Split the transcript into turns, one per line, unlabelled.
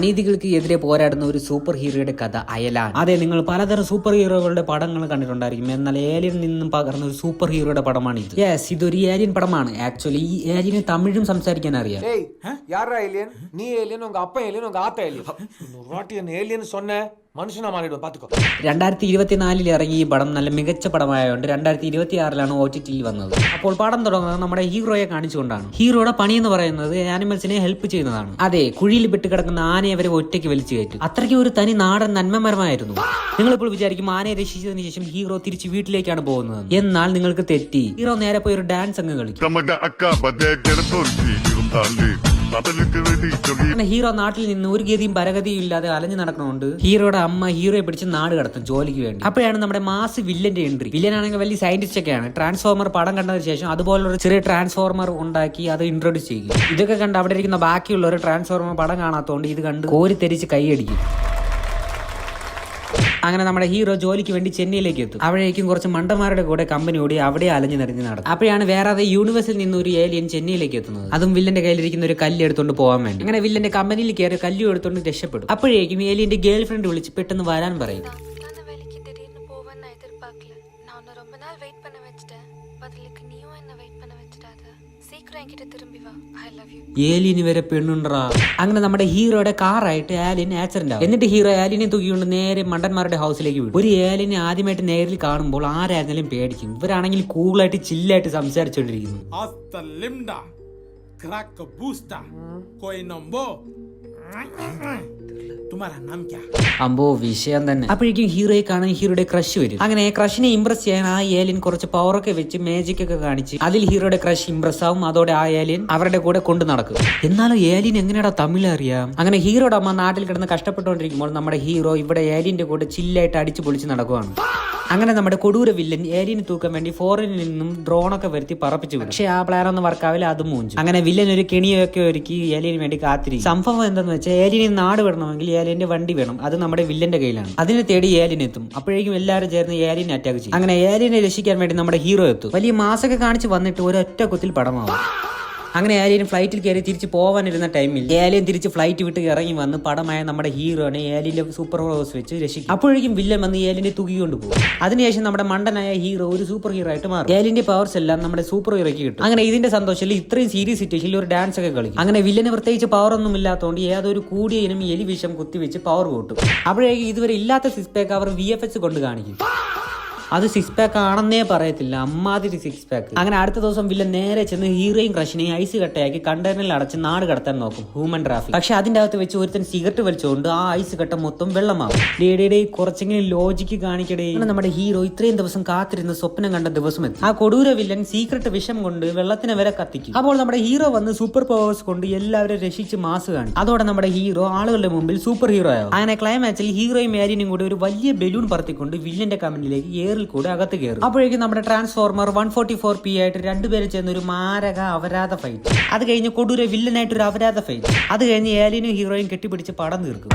അനീതികൾക്ക് എതിരെ പോരാടുന്ന ഒരു സൂപ്പർ ഹീറോയുടെ കഥ അയലാൻ. അതെ, നിങ്ങൾ പലതരം സൂപ്പർ ഹീറോകളുടെ പടങ്ങൾ കണ്ടിട്ടുണ്ടായിരിക്കും. എന്നാൽ ഏലിയൻ നിന്നും പകർന്ന ഒരു സൂപ്പർ ഹീറോയുടെ പടമാണ് ഇത്. യെസ്, ഇതൊരു ഏലിയൻ പടമാണ്. ആക്ച്വലി ഈ ഏലിയന് തമിഴും സംസാരിക്കാൻ അറിയാം.
யாரா ஏலியன்? நீ ஏலியன், உங்க அப்பா ஏலியன், உங்க ஆத்தா ஏலியன். ஒரு வாட்டி என்ன ஏலியன் சொன்ன മനുഷ്യനാ മാറിയിടും, പാത്തുക്കോ.
2024 ഇറങ്ങി ഈ പടം നല്ല മികച്ച പടമായതുകൊണ്ട് 2026 OTT വന്നത്. അപ്പോൾ പടം തുടങ്ങുന്നത് നമ്മുടെ ഹീറോയെ കാണിച്ചുകൊണ്ടാണ്. ഹീറോയുടെ പണി എന്ന് പറയുന്നത് ആനിമൽസിനെ ഹെൽപ്പ് ചെയ്യുന്നതാണ്. അതെ, കുഴിയിൽ പെട്ട് കിടക്കുന്ന ആനയെ അവരെ ഒറ്റയ്ക്ക് വലിച്ചു കയറ്റും. അത്രയ്ക്ക് ഒരു തനി നാടൻ നന്മമരമായിരുന്നു. നിങ്ങളിപ്പോൾ വിചാരിക്കും ആനയെ രക്ഷിച്ചതിന് ശേഷം ഹീറോ തിരിച്ച് വീട്ടിലേക്കാണ് പോകുന്നത്. എന്നാൽ നിങ്ങൾക്ക് തെറ്റി. ഹീറോ നേരെ പോയി ഒരു ഡാൻസ് അങ്ങ് കളിക്കും. ഹീറോ നാട്ടിൽ നിന്ന് ഒരു ഗതിയും പരഗതിയും ഇല്ലാതെ അലഞ്ഞു നടക്കണോണ്ട് ഹീറോയുടെ അമ്മ ഹീറോയെ പിടിച്ച് നാട് കടത്തും ജോലിക്ക് വേണ്ടി. അപ്പോഴാണ് നമ്മുടെ മാസ് വില്ലന്റെ എൻട്രി. വില്ലൻ ആണെങ്കിൽ വലിയ സയന്റിസ്റ്റ് ഒക്കെയാണ്. ട്രാൻസ്ഫോമർ പടം കണ്ടതിന് ശേഷം അതുപോലുള്ള ചെറിയ ട്രാൻസ്ഫോമർ ഉണ്ടാക്കി അത് ഇൻട്രോഡ്യൂസ് ചെയ്യും. ഇതൊക്കെ കണ്ട് അവിടെ ഇരിക്കുന്ന ബാക്കിയുള്ളവർ ട്രാൻസ്ഫോമർ പടം കാണാത്തതുകൊണ്ട് ഇത് കണ്ട് കോരിത്തെരിച്ച് കൈയടിക്കും. അങ്ങനെ നമ്മുടെ ഹീറോ ജോലിക്ക് വേണ്ടി ചെന്നൈയിലേക്ക് എത്തും. അവിടേക്കും കുറച്ച് മണ്ടന്മാരുടെ കൂടെ കമ്പനി ഓടി അവിടെ അലഞ്ഞു നിറഞ്ഞ് നടക്കും. അപ്പോഴാണ് വേറെ യൂണിവേഴ്സിൽ നിന്ന് ഒരു ഏലിയൻ ചെന്നൈയിലേക്ക് എത്തുന്നത്. അതും വില്ലന്റെ കയ്യിലിരിക്കുന്ന ഒരു കല്ല് എടുത്തോണ്ട് പോകാൻ വേണ്ടി. അങ്ങനെ വില്ലന്റെ കമ്പനിയിൽ കയറി കല്ല് എടുത്തോണ്ട് രക്ഷപ്പെടും. അപ്പോഴേക്കും ഏലിയന്റെ ഗേൾ ഫ്രണ്ട് വിളിച്ച് പെട്ടെന്ന് വരാൻ പറയും. ഏലിയന് വരെ പെണ്ണുണ്ടാ. അങ്ങനെ നമ്മുടെ ഹീറോയുടെ കാറായിട്ട് ഏലിയൻ ആക്സിഡന്റ് ആവും. എന്നിട്ട് ഹീറോ ഏലിയനെ തൂക്കിക്കൊണ്ട് നേരെ മണ്ടന്മാരുടെ ഹൗസിലേക്ക് വിടും. ഒരു ഏലിയനെ ആദ്യമായിട്ട് നേരിൽ കാണുമ്പോൾ ആരായിരുന്നാലും പേടിക്കും. ഇവരാണെങ്കിൽ കൂളായിട്ട് ചില്ലായിട്ട് സംസാരിച്ചോണ്ടിരിക്കുന്നു. അമ്പോ വിഷയം തന്നെ. അപ്പോഴേക്കും ഹീറോയെ കാണാൻ ഹീറോയുടെ ക്രഷ് വരും. അങ്ങനെ ക്രഷിനെ ഇംപ്രസ് ചെയ്യാൻ ആ ഏലിയൻ കുറച്ച് പവറൊക്കെ വെച്ച് മാജിക് ഒക്കെ കാണിച്ച് അതിൽ ഹീറോയുടെ ക്രഷ് ഇംപ്രസ് ആവും. അതോടെ ആ ഏലിയൻ അവരുടെ കൂടെ കൊണ്ടു നടക്കും. എന്നാലും ഏലിയൻ എങ്ങനെയാടാ തമിഴ് അറിയാം? അങ്ങനെ ഹീറോയുടെ അമ്മ നാട്ടിൽ കിടന്ന് കഷ്ടപ്പെട്ടുകൊണ്ടിരിക്കുമ്പോൾ നമ്മുടെ ഹീറോ ഇവിടെ ഏലിയന്റെ കൂടെ ചില്ലായിട്ട് അടിച്ചു പൊളിച്ച് നടക്കുവാണ്. അങ്ങനെ നമ്മുടെ കൊടൂര വില്ലൻ ഏലിയന് തൂക്കാൻ വേണ്ടി ഫോറിനിൽ നിന്നും ഡ്രോണൊക്കെ വരുത്തി പറപ്പിച്ചു വിടും. പക്ഷെ ആ പ്ലാൻ ഒന്നും വർക്കാവില്ല, അതും മൂഞ്ചു. അങ്ങനെ വില്ലൻ ഒരു കെണിയൊക്കെ ഒരുക്കി ഏലിയന് വേണ്ടി കാത്തിരിക്കും. സംഭവം എന്താന്ന് വെച്ചാൽ ഏലിയന് നാട് വിടണമെങ്കിൽ ഏലിയന്റെ വണ്ടി വേണം. അത് നമ്മുടെ വില്ലന്റെ കയ്യിലാണ്. അതിനെ തേടി ഏലിയൻ എത്തും. അപ്പോഴേക്കും എല്ലാവരും ചേർന്ന് ഏലിയനെ അറ്റാക്ക് ചെയ്യും. അങ്ങനെ ഏലിയനെ രക്ഷിക്കാൻ വേണ്ടി നമ്മുടെ ഹീറോ എത്തും. വലിയ മാസൊക്കെ കാണിച്ച് വന്നിട്ട് ഒരൊറ്റ കുത്തിൽ പടമാവും. അങ്ങനെ ഏലിയൻ ഫ്ലൈറ്റിൽ കയറി തിരിച്ച് പോകാനിരുന്ന ടൈമിൽ ഏലിയൻ തിരിച്ച് ഫ്ലൈറ്റ് വിട്ട് ഇറങ്ങി വന്ന് പടമായ നമ്മുടെ ഹീറോനെ ഏലിയന്റെ സൂപ്പർ പവേഴ്സ് വെച്ച് രക്ഷിക്കും. അപ്പോഴേക്കും വില്ലൻ വന്ന് ഏലിയനെ തൂക്കിക്കൊണ്ട് പോകും. അതിനുശേഷം നമ്മുടെ മണ്ടനായ ഹീറോ ഒരു സൂപ്പർ ഹീറോ ആയിട്ട് മാറും. ഏലിയന്റെ പവേഴ്സ് എല്ലാം നമ്മുടെ സൂപ്പർ ഹീറോയ്ക്ക് കിട്ടും. അങ്ങനെ ഇതിന്റെ സന്തോഷത്തിൽ ഇത്രയും സീരിയസ് സിറ്റുവേഷനിൽ ഒരു ഡാൻസ് ഒക്കെ കളിക്കും. അങ്ങനെ വില്ലന് പ്രത്യേകിച്ച് പവർ ഒന്നും ഇല്ലാത്തതുകൊണ്ട് ഏതൊരു കൂടിയ ഇനം എലി വിഷം കുത്തിവെച്ച് പവർ കൂട്ടും. അപ്പോഴേക്കും ഇതുവരെ ഇല്ലാത്ത സിക്സ് പാക്ക് അവർ VFX കൊണ്ട് കാണിക്കും. അത് സിക്സ് പാക്ക് ആണെന്നേ പറയത്തില്ല, അമ്മാതിരി സിക്സ് പാക്ക്. അങ്ങനെ അടുത്ത ദിവസം വില്ലൻ നേരെ ചെന്ന് ഹീറോയും ക്രഷിനെയും ഐസ് കട്ടയാക്കി കണ്ടെയ്നറിൽ അടച്ച് നാട് കടത്താൻ നോക്കും. Human traffic. പക്ഷെ അതിന്റെ അകത്ത് വെച്ച് ഒരുത്തൻ സിഗരറ്റ് വലിച്ചുകൊണ്ട് ആ ഐസ് കട്ട മൊത്തം വെള്ളമാവും. ഡേ കുറച്ചെങ്കിലും ലോജിക്ക് കാണിക്കടേ. നമ്മുടെ ഹീറോ ഇത്രയും ദിവസം കാത്തിരുന്ന് സ്വപ്നം കണ്ട ദിവസം എത്തി. ആ കൊടൂര വില്ലൻ സീക്രട്ട് വിഷം കൊണ്ട് വെള്ളത്തിനെ വരെ കത്തിക്കും. അപ്പോൾ നമ്മുടെ ഹീറോ വന്ന് സൂപ്പർ പവേഴ്സ് കൊണ്ട് എല്ലാവരും രക്ഷിച്ച് മാസ് കാണിക്കും. അതോടെ നമ്മുടെ ഹീറോ ആളുകളുടെ മുമ്പിൽ സൂപ്പർ ഹീറോ ആവും. അങ്ങനെ ക്ലൈമാക്സിൽ ഹീറോയും ഏലിയനും കൂടി ഒരു വലിയ ബലൂൺ പറത്തിക്കൊണ്ട് വില്ലന്റെ കമ്പനിയിലേക്ക് കൂടെ അകത്ത് കയറും. അപ്പോഴേക്കും നമ്മുടെ ട്രാൻസ്ഫോർമർ 144P ആയിട്ട് രണ്ടുപേരും ചേർന്ന് ഒരു മാരക അപരാധ ഫൈറ്റ്. അത് കഴിഞ്ഞ് കൊടൂര വില്ലനായിട്ട് ഒരു അപരാധ ഫൈറ്റ്. അത് കഴിഞ്ഞ് ഏലിയനും ഹീറോയും കെട്ടിപ്പിടിച്ച് പടം തീർക്കും.